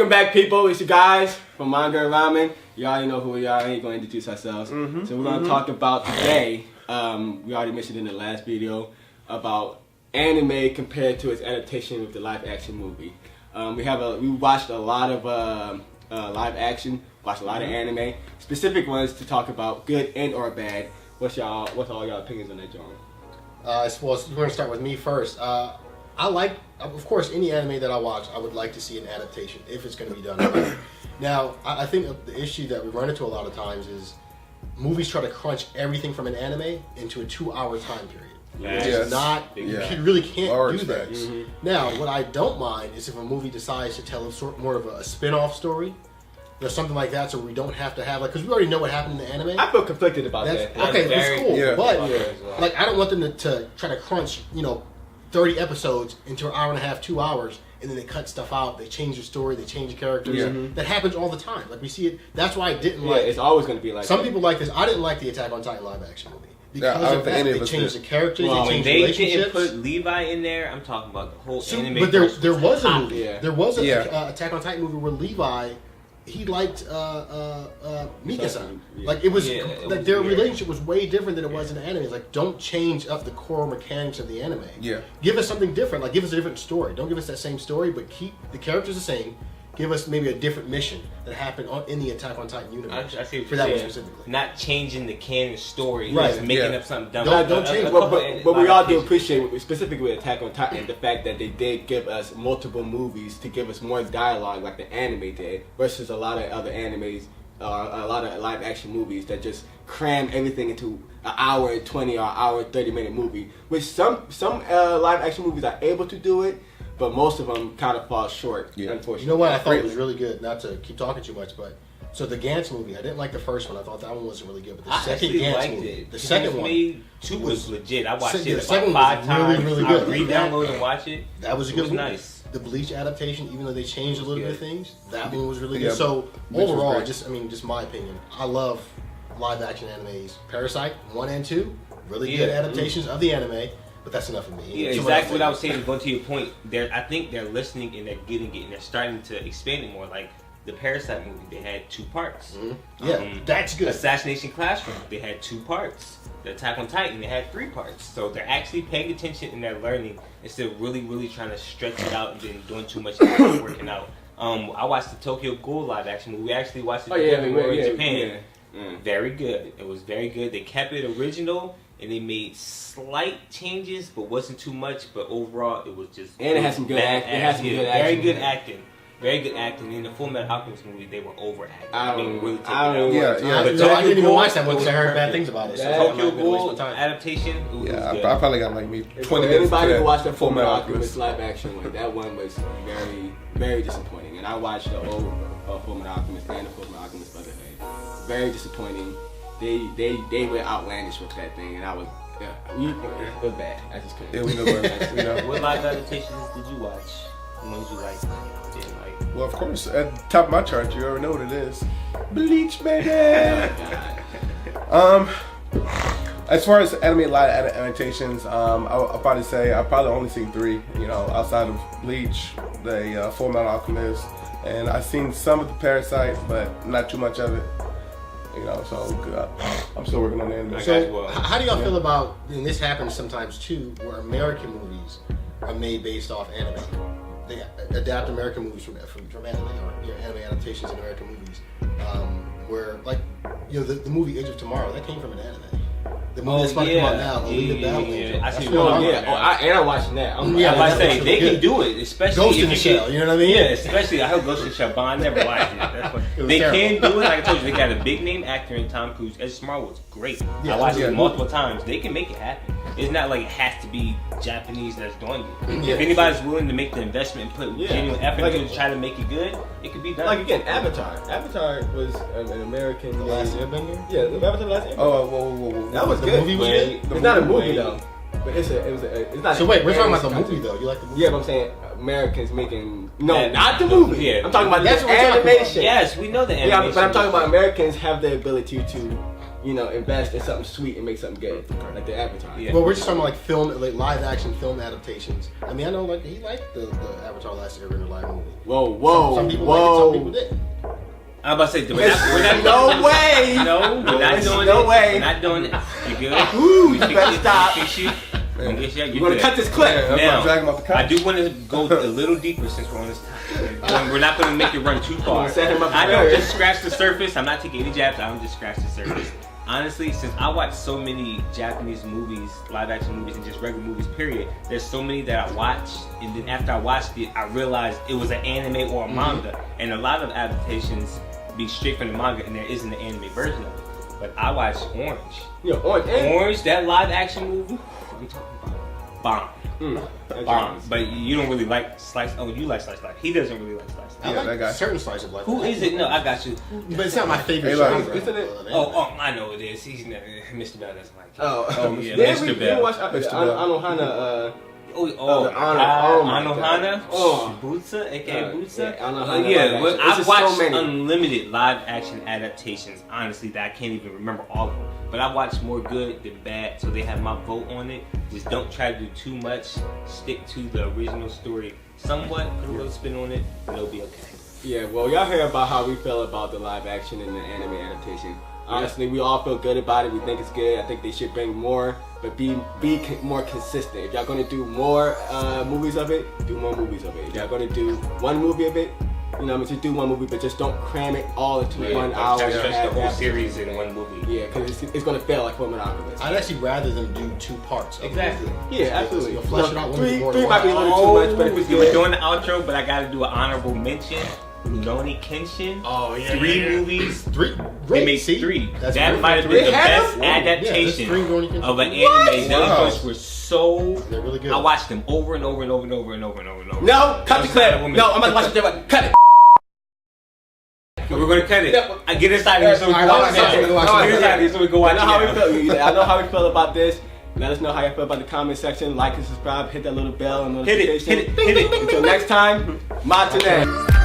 Welcome back, people. It's you guys from Manga and Ramen. You already know who we are. I ain't going to introduce ourselves. So we're going to talk about today, we already mentioned in the last video, about anime compared to its adaptation with the live action movie. We watched a lot of live action, watched a lot of anime, specific ones to talk about good and or bad. What's all y'all opinions on that, John? I suppose we're going to start with me first. I like, of course, any anime that I watch, I would like to see an adaptation if it's going to be done right. Now, I think the issue that we run into a lot of times is movies try to crunch everything from an anime into a 2-hour time period. Yes. You really can't do that. Now, what I don't mind is if a movie decides to tell more of a spin-off story, or something like that, so we don't have to have because we already know what happened in the anime. I feel conflicted about that. Okay, that's cool, but I don't want them to try to crunch 30 episodes into an hour and a half, 2 hours, and then they cut stuff out. They change the story. They change the characters. That happens all the time. Like we see it. That's why I didn't like. It's always going to be like. Some people like this. I didn't like the Attack on Titan live action movie because of that. They changed the characters. Well, they changed when they relationships. didn't put Levi in there, I'm talking about the whole anime. But there was a movie. Yeah. There was an Attack on Titan movie where Levi. He liked Mika-san. Like it was like their relationship was way different than it was in the anime. It's like don't change up the core mechanics of the anime. Yeah. Give us something different. Like give us a different story. Don't give us that same story, but keep the characters the same. Give us maybe a different mission that happened in the Attack on Titan universe. I see for that one specifically. Not changing the canon story, right? Just making up something dumb. Don't change. But we all do appreciate, specifically with Attack on Titan, the fact that they did give us multiple movies to give us more dialogue, like the anime did, versus a lot of other animes or a lot of live action movies that just cram everything into an hour and 20 or hour 30-minute movie. Which some live action movies are able to do it. But most of them kind of fall short, unfortunately. You know what I thought was really good? Not to keep talking too much, but so the Gantz movie, I didn't like the first one. I thought that one wasn't really good. But the second Gantz movie, the second one, two was legit. I watched the it second about 5 times. Really good. I re-downloaded and watched it. That was a good movie. Nice. The Bleach adaptation, even though they changed a little bit of things, that one was really good. So overall, just my opinion, I love live action animes. Parasite 1 and 2, really good adaptations of the anime. But that's enough for me. Yeah, exactly what I was saying. Going to your point, I think they're listening and they're getting it and they're starting to expand it more. Like the Parasite movie, they had 2 parts. Yeah, that's good. Assassination Classroom, they had 2 parts. The Attack on Titan, they had 3 parts. So they're actually paying attention and they're learning instead of really, really trying to stretch it out and then doing too much and not working out. I watched the Tokyo Ghoul live action movie. We actually watched it in Japan. Very good. It was very good. They kept it original. And they made slight changes, but wasn't too much. But overall, it was just and it had some good acting. Very good acting. Very good acting. In the Full Metal Alchemist movie, they were overacting. I didn't even watch that one because I heard bad things about it. So Tokyo Ghoul adaptation. I probably got like maybe 20 minutes. Anybody who watched the Full Metal Alchemist live action one, that one was very, very disappointing. And I watched the old Full Metal Alchemist and the Full Metal Alchemist Brotherhood. Very disappointing. They were outlandish with that thing, and I was it was bad. I just couldn't. Yeah, we know. What live adaptations did you watch? The ones you liked, didn't like? Well, of course, at the top of my chart, you already know what it is. Bleach, baby. As far as anime live adaptations, I'll probably say I've probably only seen 3. Outside of Bleach, the Full Metal Alchemist, and I've seen some of the Parasite, but not too much of it. So I'm still working on the anime. So how do y'all feel about, and this happens sometimes too, where American movies are made based off anime? They adapt American movies from anime, or anime adaptations in American movies. Where, like, the movie Age of Tomorrow, that came from an anime. The movie that's about to come out now, Alita Battle Angel. I see. And I'm watching that. I say they can do it, especially Ghost in the Shell. You know what I mean? Yeah, especially I hope Ghost in the Shell, but I never watched it. That's what, they can do it. Like I told you, they got a big name actor in Tom Cruise. Ed Smart was great. I watched it multiple times. They can make it happen. It's not like it has to be Japanese that's doing it. If anybody's willing to make the investment and put genuine effort into to try to make it good, it could be done. Like again, Avatar. Avatar was an American. The Last Airbender? Yeah, Avatar: The Last Airbender. Oh, whoa. That was the good. Movie was good? It's not a movie though. But it's not. So wait, we're talking about the movie though. You like the movie? Yeah, but I'm saying Americans making not the movie. I'm talking about That's the what we're talking animation. Yes, we know the animation. Yeah, but I'm talking about Americans have the ability to invest in something sweet and make something good, like the Avatar. Yeah. Well, we're just talking about like live action film adaptations. I mean, I know like he liked the Avatar Last Airbender live movie. Whoa, Some people liked it, some people didn't. I'm about to say, we're not no way. No, we're not doing no it. way. We're not doing it. You good? Ooh, We you fix better it. stop. We fix you. We're gonna cut this clip. Yeah, I'm Now, gonna drag him off the couch. I do want to go a little deeper since we're on this topic. We're not going to make it run too far. Set him up I don't first. just scratch the surface. I'm not taking any jabs. I don't just scratch the surface. Honestly, since I watch so many Japanese movies, live action movies, and just regular movies, period, there's so many that I watch, and then after I watched it, I realized it was an anime or a manga. And a lot of adaptations be straight from the manga, and there isn't an anime version of it. But I watched Orange. Yeah, Orange. That live action movie, I'm talking about bomb. Bomb. But you don't really like Slice. Oh, you like Slice Life. He doesn't really like Slice Life. I like that guy. certain slice of life. Who is it? No, I got you. But it's not my favorite Hey, genre. like, isn't it? of anime. Oh, I know it is. He's never Mr. Bell doesn't like it. Oh, yeah, Did Mr. we Bell. watch Mr. Bell. Anohana? Oh, the Ano- oh my Anohana, God. Oh. Butsa, aka Butsa. Yeah, Anohana Yeah, live well, action. It's I've just so watched many. unlimited live action adaptations. Honestly, that I can't even remember all of them. But I've watched more good than bad, so they have my vote on it. Just don't try to do too much. Stick to the original story somewhat. Put a little spin on it, and it'll be okay. Yeah, well, y'all heard about how we feel about the live action and the anime adaptation. Honestly, we all feel good about it. We think it's good. I think they should bring more, but be more consistent. If y'all gonna do more movies of it, do more movies of it. If y'all gonna do one movie of it, just do one movie, but just don't cram it all into 1 hour. Stretch and the have whole that- series in one movie. Yeah, because it's gonna fail like Fullmetal Alchemist. I'd actually rather them do 2 parts. Of Exactly. The movie. Yeah, absolutely. You'll flesh it out one three more three than might be a one. little too much, but if it's we were good. doing the outro, but I gotta do an honorable mention. Rurouni Kenshin. Oh, yeah, 3 yeah, yeah. movies. 3. They Great. made See? 3. That's That great. might have They been the had best them? adaptation Yeah, Rurouni Kenshin. of an What? anime. Those Wow. ones were so. They're really good. I watched them over and over and over and over and over and over and over. No, cut the Those clip. kind of No, I'm about to watch it. Cut it. We're gonna cut it. Yeah. I get inside here so we can Alright, watch watch it, it. go watch Get it. inside here so we can I watch know how we it. feel. I know how we feel about this. Let us know how you feel about the comment section. Like and subscribe. Hit that little bell and Hit it. notification. Hit it. Hit it. Until next time, Matane.